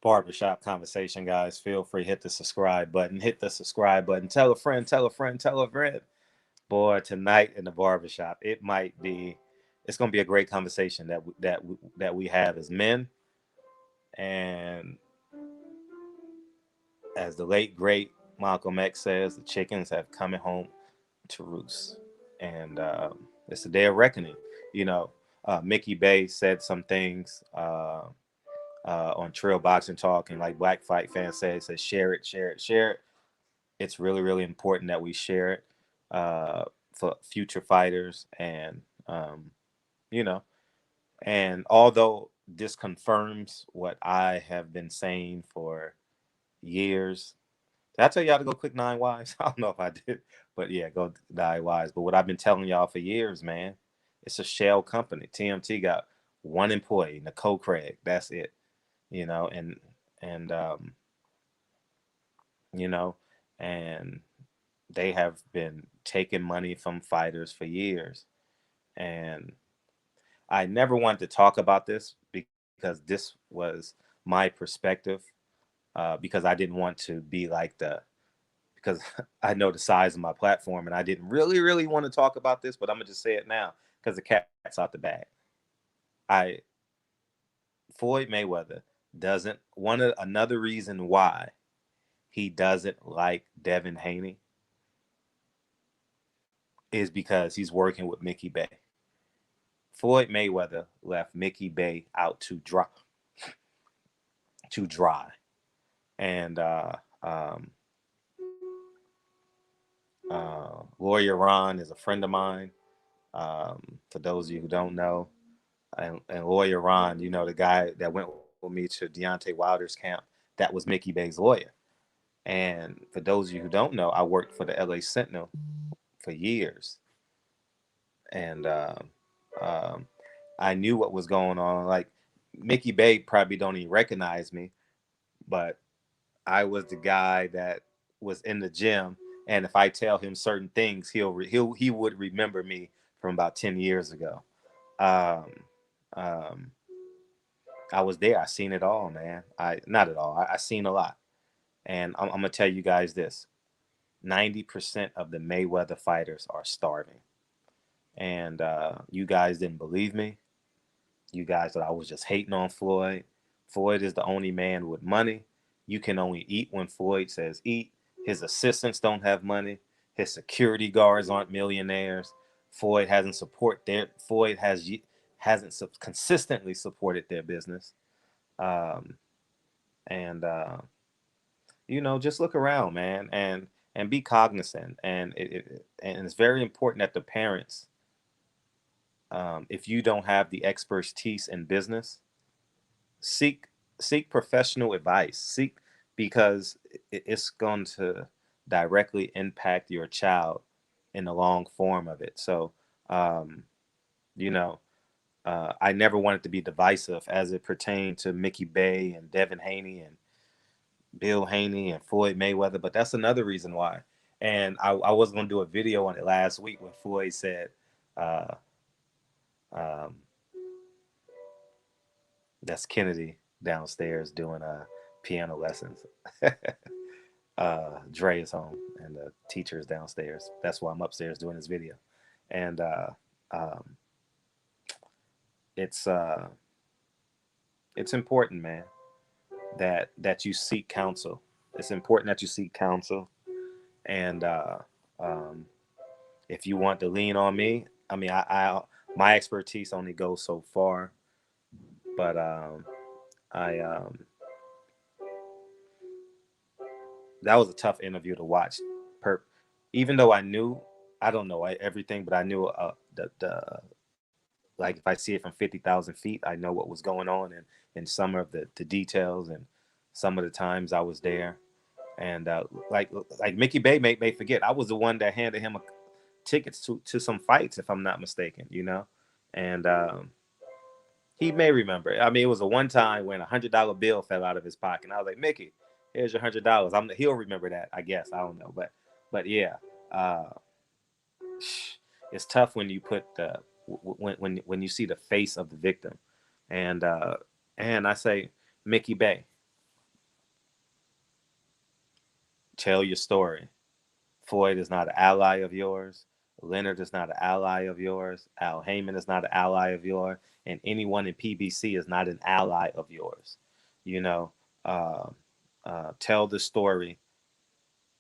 barbershop conversation, guys. Feel free, hit the subscribe button, hit the subscribe button. Tell a friend, tell a friend, tell a friend. Boy, tonight in the barbershop, it's going to be a great conversation that we have as men. And as the late great Malcolm X says, the chickens have coming home to roost, and it's a day of reckoning. You know, Mickey Bay said some things on Trail Boxing Talk, and like Black Fight Fans says share it, share it, share it. It's really, really important that we share it for future fighters, and you know, and although this confirms what I have been saying for years. Did I tell y'all to go click 9 Wise? I don't know if I did, but yeah, go 9 Wise. But what I've been telling y'all for years, man, it's a shell company. TMT got one employee, Nicole Craig. That's it. You know, and you know, and they have been taking money from fighters for years. And I never wanted to talk about this because this was my perspective. Because I didn't want to be like because I know the size of my platform and I didn't really, really want to talk about this, but I'm gonna just say it now because the cat's out the bag. I Floyd Mayweather doesn't another reason why he doesn't like Devin Haney is because he's working with Mickey Bay. Floyd Mayweather left Mickey Bay out to dry, and Lawyer Ron is a friend of mine. For those of you who don't know, and Lawyer Ron, you know, the guy that went with me to Deontay Wilder's camp, that was Mickey Bay's lawyer. And for those of you who don't know, I worked for the LA Sentinel for years, and um, I knew what was going on. Like Mickey Bay probably don't even recognize me, but I was the guy that was in the gym, and if I tell him certain things, he would remember me from about 10 years ago. Um, um, I was there. I seen it all, man. I not at all. I seen a lot, and I'm gonna tell you guys this: 90% of the Mayweather fighters are starving, and you guys didn't believe me. You guys thought I was just hating on Floyd. Floyd is the only man with money. You can only eat when Floyd says eat. His assistants don't have money. His security guards aren't millionaires. Floyd hasn't consistently supported their business. Um, and you know, just look around, man, and be cognizant. And it's very important that the parents, if you don't have the expertise in business, seek seek professional advice. Seek because it's going to directly impact your child in the long form of it. So, um, you know, I never wanted to be divisive as it pertained to Mickey Bay and Devin Haney and Bill Haney and Floyd Mayweather, but that's another reason why. And I was going to do a video on it last week when Floyd said, uh, um, "That's Kennedy downstairs doing piano lessons." Dre is home and the teacher is downstairs. That's why I'm upstairs doing this video. And um, it's uh, it's important, man, that you seek counsel. It's important that you seek counsel. And um, if you want to lean on me, I mean, my expertise only goes so far. But I that was a tough interview to watch. Per, Even though I don't know everything, but I knew the like if I see it from 50,000 feet, I know what was going on and some of the details and some of the times I was there. And like Mickey Bay may forget, I was the one that handed him tickets to some fights, if I'm not mistaken, you know, and he may remember. I mean, it was a one time when $100 bill fell out of his pocket, and I was like, Mickey, here's your $100. He'll remember that, I guess. I don't know, but yeah, uh, it's tough when you put the when you see the face of the victim, and and I say, Mickey Bay, Tell your story. Floyd is not an ally of yours. Leonard is not an ally of yours. Al Heyman is not an ally of yours. And anyone in PBC is not an ally of yours. You know, uh, tell the story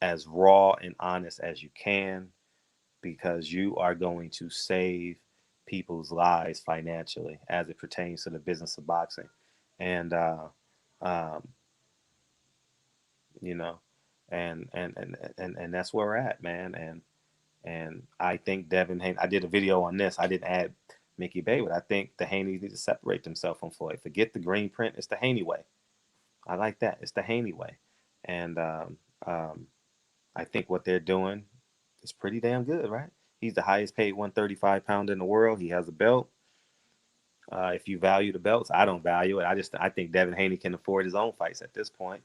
as raw and honest as you can, because you are going to save people's lives financially as it pertains to the business of boxing. And, um, you know, and that's where we're at, man. And I think Devin Haney, I did a video on this. I didn't add Mickey Bay, but I think the Haney need to separate themselves from Floyd. Forget the green print. It's the Haney way. I like that. It's the Haney way. And um, I think what they're doing is pretty damn good, right? He's the highest paid 135-pounder in the world. He has a belt. If you value the belts, I don't value it. I think Devin Haney can afford his own fights at this point,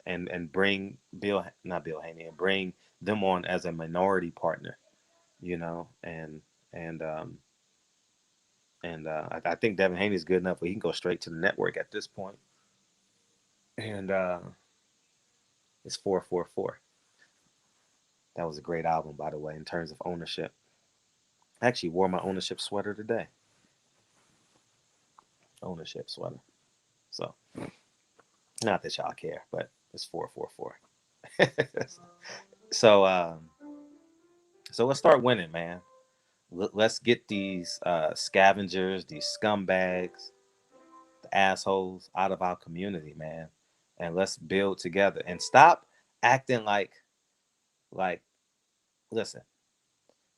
and bring not Bill Haney, and bring them on as a minority partner, and and I think Devin Haney is good enough where he can go straight to the network at this point. And it's 444. That was a great album, by the way, in terms of ownership. I actually wore my ownership sweater today. Ownership sweater. So, not that y'all care, but it's 444. so, so let's start winning, man. Let's get these scavengers, these scumbags, the assholes out of our community, man, and let's build together and stop acting like. Listen,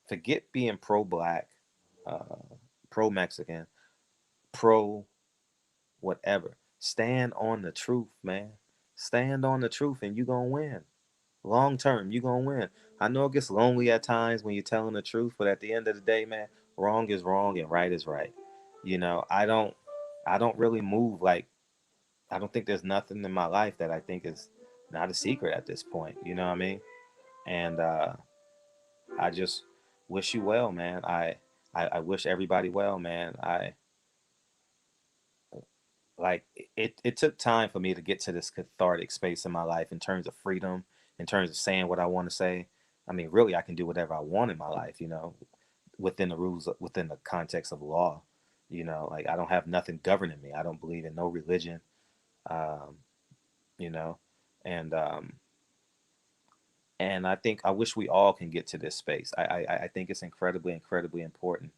forget being pro-black, uh, pro-Mexican, pro whatever. Stand on the truth, man. Stand on the truth, and you gonna win. Long term, you gonna win. I know it gets lonely at times when you're telling the truth, but at the end of the day, man, wrong is wrong and right is right. I don't really move like. I don't think there's nothing in my life that I think is not a secret at this point. You know what I mean? And I just wish you well, man. I wish everybody well, man. I like it took time for me to get to this cathartic space in my life in terms of freedom, in terms of saying what I want to say. I mean, really, I can do whatever I want in my life, within the rules, within the context of law. Like I don't have nothing governing me. I don't believe in no religion. Um, you know, and and I think I wish we all can get to this space. I think it's incredibly, incredibly important,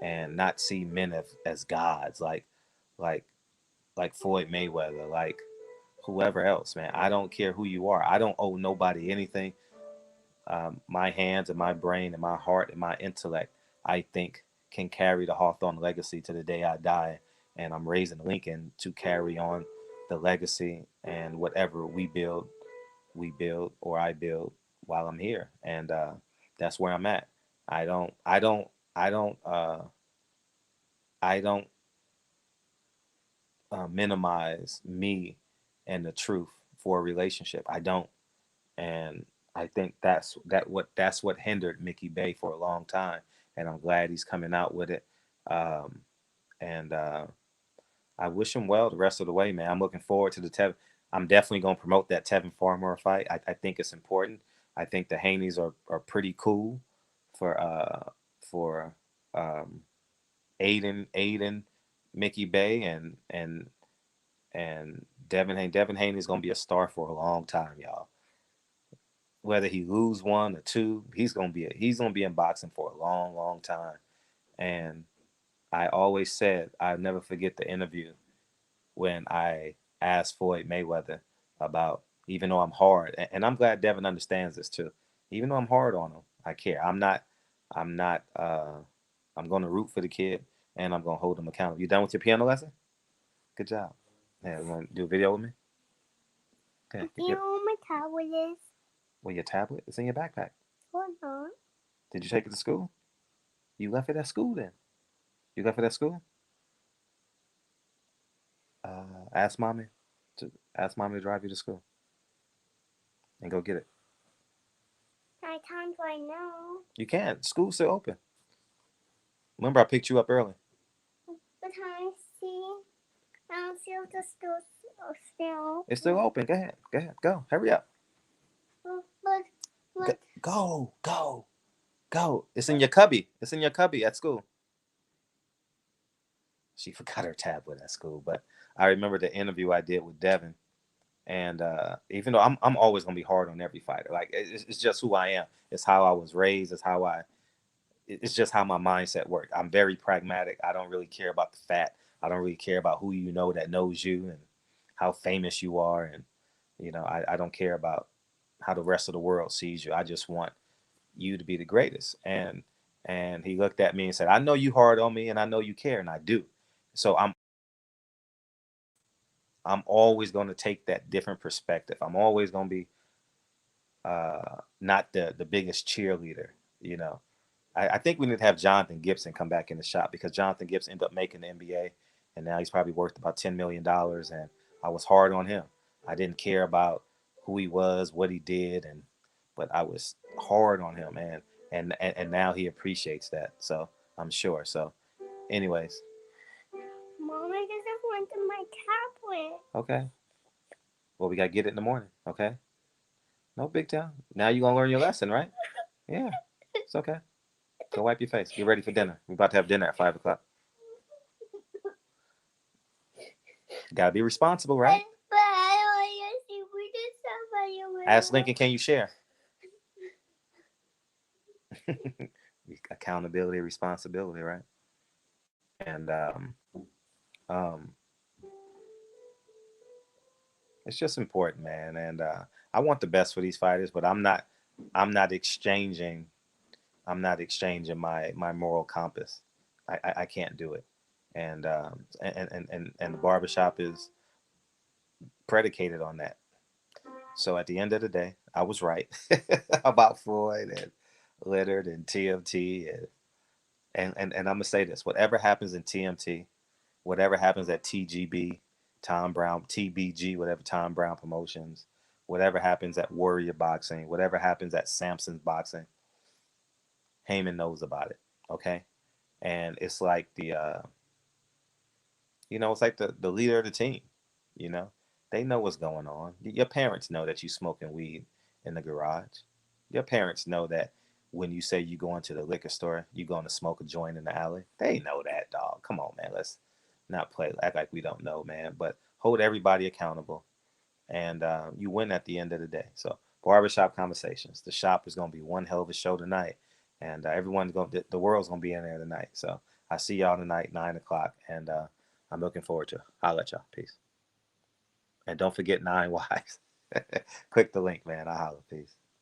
and not see men as gods, like like Floyd Mayweather, like whoever else, man. I don't care who you are. I don't owe nobody anything. My hands and my brain and my heart and my intellect, I think, can carry the Hawthorne legacy to the day I die. And I'm raising Lincoln to carry on the legacy, and whatever or I build while I'm here. And that's where I'm at. I don't, I don't, I don't, I don't minimize me and the truth for a relationship. I don't. And I think that's what hindered Mickey Bay for a long time, and I'm glad he's coming out with it. Um, and I wish him well the rest of the way, man. I'm looking forward to the Tevin. I'm definitely going to promote that Tevin Farmer fight. I think it's important. I think the Haneys are pretty cool for um, Aiden, Mickey Bay, and Devin Haney. Devin Haney is going to be a star for a long time, y'all. Whether he lose one or two, he's gonna be in boxing for a long, long time. And I always said I'll never forget the interview when I asked Floyd Mayweather about, even though I'm hard, and I'm glad Devin understands this too. Even though I'm hard on him, I care. I'm not. I'm gonna root for the kid, and I'm gonna hold him accountable. You done with your piano lesson? Good job. Yeah, you want to do a video with me? Okay. Do you know where my tablet is? Well, your tablet? It's in your backpack. Hold on. Did you take it to school? You left it at school then. You left it at school? Ask mommy to drive you to school and go get it. I can't right now. You can. School's still open. Remember, I picked you up early. But I don't see if the school's still It's still open. open. Go ahead. Go ahead. Go. Hurry up. What? Go. It's in your cubby. It's in your cubby at school. She forgot her tablet at school, but I remember the interview I did with Devin. And even though I'm always gonna be hard on every fighter, like it's just who I am. It's how I was raised. It's just how my mindset works. I'm very pragmatic. I don't really care about the fat. I don't really care about who you know that knows you and how famous you are. And I don't care about how the rest of the world sees you. I just want you to be the greatest. And he looked at me and said, I know you hard on me, and I know you care, and I do. So I'm always going to take that different perspective. I'm always going to be not the biggest cheerleader. You know, I think we need to have Jonathan Gibson come back in the shop, because Jonathan Gibson ended up making the NBA, and now he's probably worth about $10 million. And I was hard on him. I didn't care about who he was, what he did, but I was hard on him, and now he appreciates that. So I'm sure. So, anyways, Mama doesn't want my tablet. okay. Well, we gotta get it in the morning. Okay. No big deal. Now you gonna learn your lesson, right? Yeah. It's okay. Go wipe your face. Get ready for dinner. We're about to have dinner at 5 o'clock. Gotta be responsible, right? But I don't want to see we did somebody. Ask Lincoln, can you share? Accountability, responsibility, right? And um, it's just important, man. And I want the best for these fighters, but I'm not exchanging. I'm not exchanging my moral compass. I can't do it. And the barbershop is predicated on that. So at the end of the day, I was right about Floyd and Leonard and TMT, and I'm gonna say this: whatever happens in TMT, whatever happens at TGB, Tom Brown, TBG, whatever Tom Brown Promotions, whatever happens at Warrior Boxing, whatever happens at Samson's Boxing, Heyman knows about it. Okay, and it's like it's like the leader of the team. You know, they know what's going on. Your parents know that you smoking weed in the garage. Your parents know that when you say you go into the liquor store, you going to smoke a joint in the alley. They know that, dog. Come on, man. Let's not act like we don't know, man. But hold everybody accountable, and you win at the end of the day. So barbershop conversations. The shop is gonna be one hell of a show tonight, and the world's gonna be in there tonight. So I see y'all tonight, 9 o'clock, and I'm looking forward to it. I'll let y'all. Peace. And don't forget 9 wives. Click the link, man. I'll holler. Peace.